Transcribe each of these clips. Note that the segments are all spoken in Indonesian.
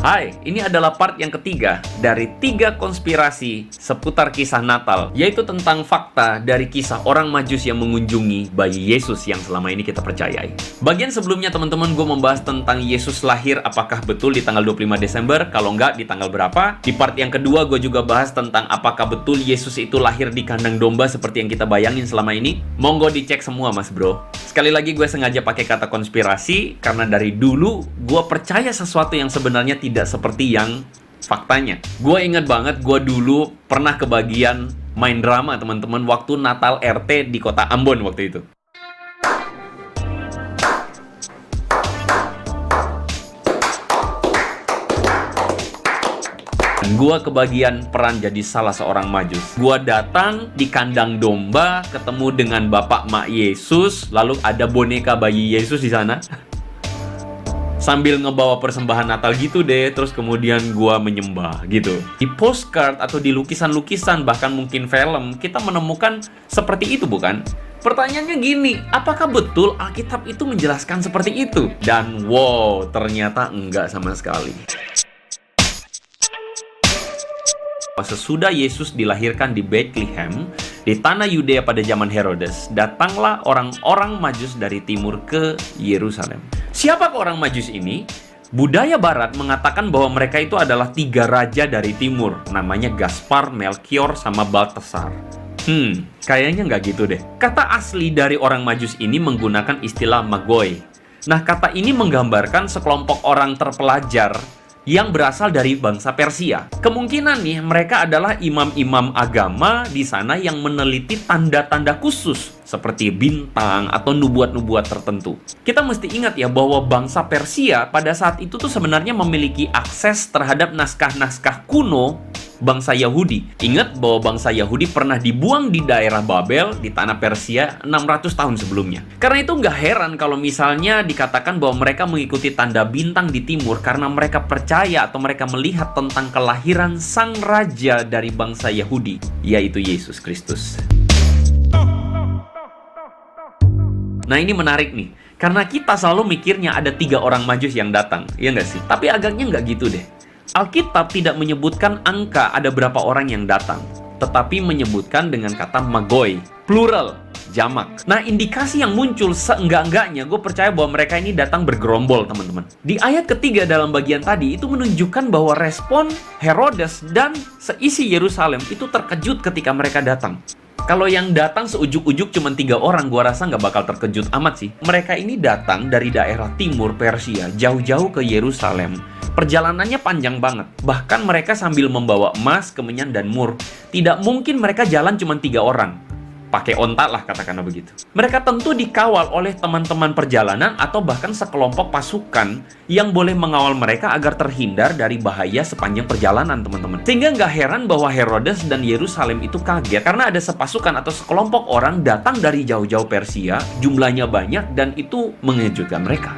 Hai, ini adalah part yang ketiga dari 3 konspirasi seputar kisah Natal, yaitu tentang fakta dari kisah orang Majus yang mengunjungi bayi Yesus yang selama ini kita percayai. Bagian sebelumnya teman-teman, gue membahas tentang Yesus lahir apakah betul di tanggal 25 Desember, kalau enggak di tanggal berapa. Di part yang kedua gue juga bahas tentang apakah betul Yesus itu lahir di kandang domba seperti yang kita bayangin selama ini. Monggo dicek semua mas bro. Sekali lagi gue sengaja pakai kata konspirasi karena dari dulu gue percaya sesuatu yang sebenarnya tidak seperti yang faktanya. Gue inget banget gue dulu pernah kebagian main drama teman-teman waktu Natal RT di kota Ambon waktu itu. Gua kebagian peran jadi salah seorang Majus. Gua datang di kandang domba, ketemu dengan Bapak Mak Yesus, lalu ada boneka bayi Yesus di sana. Sambil ngebawa persembahan Natal gitu deh, terus kemudian gua menyembah gitu. Di postcard atau di lukisan-lukisan, bahkan mungkin film, kita menemukan seperti itu bukan? Pertanyaannya gini, apakah betul Alkitab itu menjelaskan seperti itu? Dan wow, ternyata enggak sama sekali. Sesudah Yesus dilahirkan di Bethlehem, di tanah Yudea pada zaman Herodes, datanglah orang-orang Majus dari timur ke Yerusalem. Siapakah orang Majus ini? Budaya Barat mengatakan bahwa mereka itu adalah 3 raja dari timur, namanya Gaspar, Melchior, sama Baltasar. Kayaknya nggak gitu deh. Kata asli dari orang Majus ini menggunakan istilah Magoi. Nah, kata ini menggambarkan sekelompok orang terpelajar yang berasal dari bangsa Persia. Kemungkinan nih mereka adalah imam-imam agama di sana yang meneliti tanda-tanda khusus seperti bintang atau nubuat-nubuat tertentu. Kita mesti ingat ya bahwa bangsa Persia pada saat itu tuh sebenarnya memiliki akses terhadap naskah-naskah kuno bangsa Yahudi. Ingat bahwa bangsa Yahudi pernah dibuang di daerah Babel di tanah Persia 600 tahun sebelumnya. Karena itu nggak heran kalau misalnya dikatakan bahwa mereka mengikuti tanda bintang di timur karena mereka percaya atau mereka melihat tentang kelahiran sang raja dari bangsa Yahudi, yaitu Yesus Kristus. Nah ini menarik nih, karena kita selalu mikirnya ada 3 orang Majus yang datang, ya nggak sih? Tapi agaknya nggak gitu deh. Alkitab tidak menyebutkan angka ada berapa orang yang datang, tetapi menyebutkan dengan kata magoi, plural, jamak. Nah, indikasi yang muncul seenggak-enggaknya, gue percaya bahwa mereka ini datang bergerombol, teman-teman. Di ayat ketiga dalam bagian tadi, itu menunjukkan bahwa respon Herodes dan seisi Yerusalem itu terkejut ketika mereka datang. Kalau yang datang seujuk-ujuk cuma 3 orang, gua rasa nggak bakal terkejut amat sih. Mereka ini datang dari daerah timur Persia, jauh-jauh ke Yerusalem. Perjalanannya panjang banget. Bahkan mereka sambil membawa emas, kemenyan, dan mur. Tidak mungkin mereka jalan cuma 3 orang. Pakai onta lah katakanlah begitu. Mereka tentu dikawal oleh teman-teman perjalanan atau bahkan sekelompok pasukan yang boleh mengawal mereka agar terhindar dari bahaya sepanjang perjalanan, teman-teman. Sehingga nggak heran bahwa Herodes dan Yerusalem itu kaget karena ada sepasukan atau sekelompok orang datang dari jauh-jauh Persia, jumlahnya banyak dan itu mengejutkan mereka.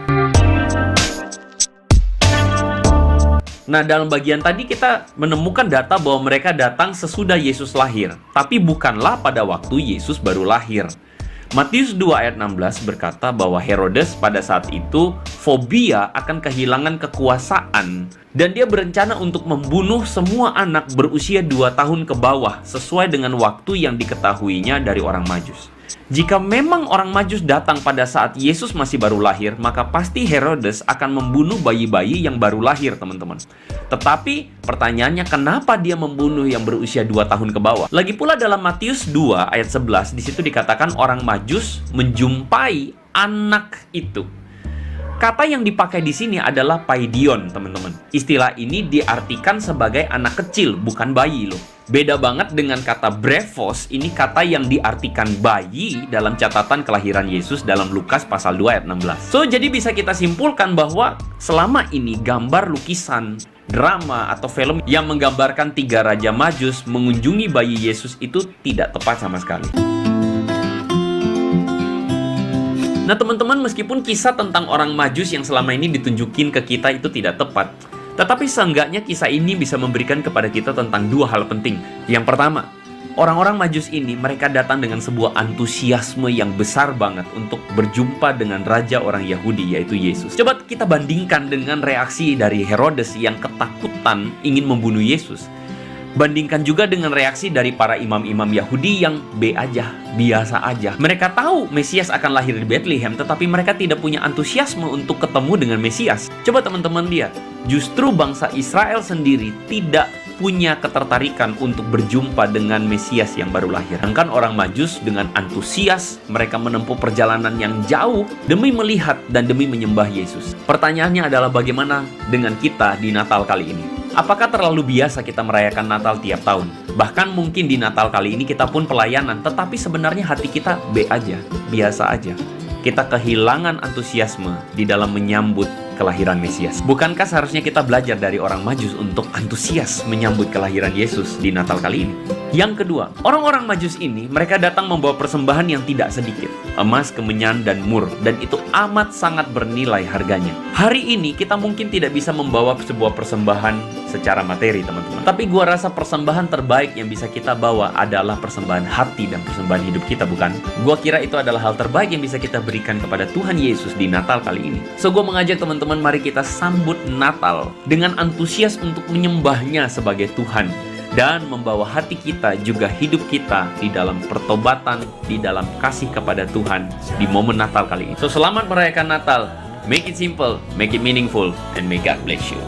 Nah, dalam bagian tadi kita menemukan data bahwa mereka datang sesudah Yesus lahir, tapi bukanlah pada waktu Yesus baru lahir. Matius 2 ayat 16 berkata bahwa Herodes pada saat itu fobia akan kehilangan kekuasaan dan dia berencana untuk membunuh semua anak berusia 2 tahun ke bawah sesuai dengan waktu yang diketahuinya dari orang Majus. Jika memang orang Majus datang pada saat Yesus masih baru lahir, maka pasti Herodes akan membunuh bayi-bayi yang baru lahir, teman-teman. Tetapi pertanyaannya, kenapa dia membunuh yang berusia 2 tahun ke bawah? Lagi pula dalam Matius 2 ayat 11, di situ dikatakan orang Majus menjumpai anak itu. Kata yang dipakai di sini adalah paidion, teman-teman. Istilah ini diartikan sebagai anak kecil, bukan bayi loh. Beda banget dengan kata brevos, ini kata yang diartikan bayi dalam catatan kelahiran Yesus dalam Lukas pasal 2 ayat 16. So, jadi bisa kita simpulkan bahwa selama ini gambar lukisan, drama, atau film yang menggambarkan 3 raja Majus mengunjungi bayi Yesus itu tidak tepat sama sekali. Nah teman-teman, meskipun kisah tentang orang Majus yang selama ini ditunjukin ke kita itu tidak tepat, tetapi seenggaknya kisah ini bisa memberikan kepada kita tentang 2 hal penting. Yang pertama, Orang-orang Majus ini, mereka datang dengan sebuah antusiasme yang besar banget untuk berjumpa dengan raja orang Yahudi, yaitu Yesus. Coba kita bandingkan dengan reaksi dari Herodes yang ketakutan ingin membunuh Yesus. Bandingkan juga dengan reaksi dari para imam-imam Yahudi yang biasa aja. Mereka tahu Mesias akan lahir di Bethlehem, tetapi mereka tidak punya antusiasme untuk ketemu dengan Mesias. Coba teman-teman lihat, justru bangsa Israel sendiri tidak punya ketertarikan untuk berjumpa dengan Mesias yang baru lahir. Sedangkan orang Majus dengan antusias, mereka menempuh perjalanan yang jauh demi melihat dan demi menyembah Yesus. Pertanyaannya adalah bagaimana dengan kita di Natal kali ini? Apakah terlalu biasa kita merayakan Natal tiap tahun? Bahkan mungkin di Natal kali ini kita pun pelayanan, tetapi sebenarnya hati kita biasa aja. Kita kehilangan antusiasme di dalam menyambut kelahiran Mesias. Bukankah seharusnya kita belajar dari orang Majus untuk antusias menyambut kelahiran Yesus di Natal kali ini? Yang kedua, orang-orang Majus ini, mereka datang membawa persembahan yang tidak sedikit. Emas, kemenyan, dan mur. Dan itu amat sangat bernilai harganya. Hari ini kita mungkin tidak bisa membawa sebuah persembahan secara materi, teman-teman. Tapi gua rasa persembahan terbaik yang bisa kita bawa adalah persembahan hati dan persembahan hidup kita, bukan? Gua kira itu adalah hal terbaik yang bisa kita berikan kepada Tuhan Yesus di Natal kali ini. So, gua mengajak teman-teman, mari kita sambut Natal dengan antusias untuk menyembahnya sebagai Tuhan. Dan membawa hati kita, juga hidup kita di dalam pertobatan, di dalam kasih kepada Tuhan di momen Natal kali ini. So, selamat merayakan Natal. Make it simple, make it meaningful, and may God bless you.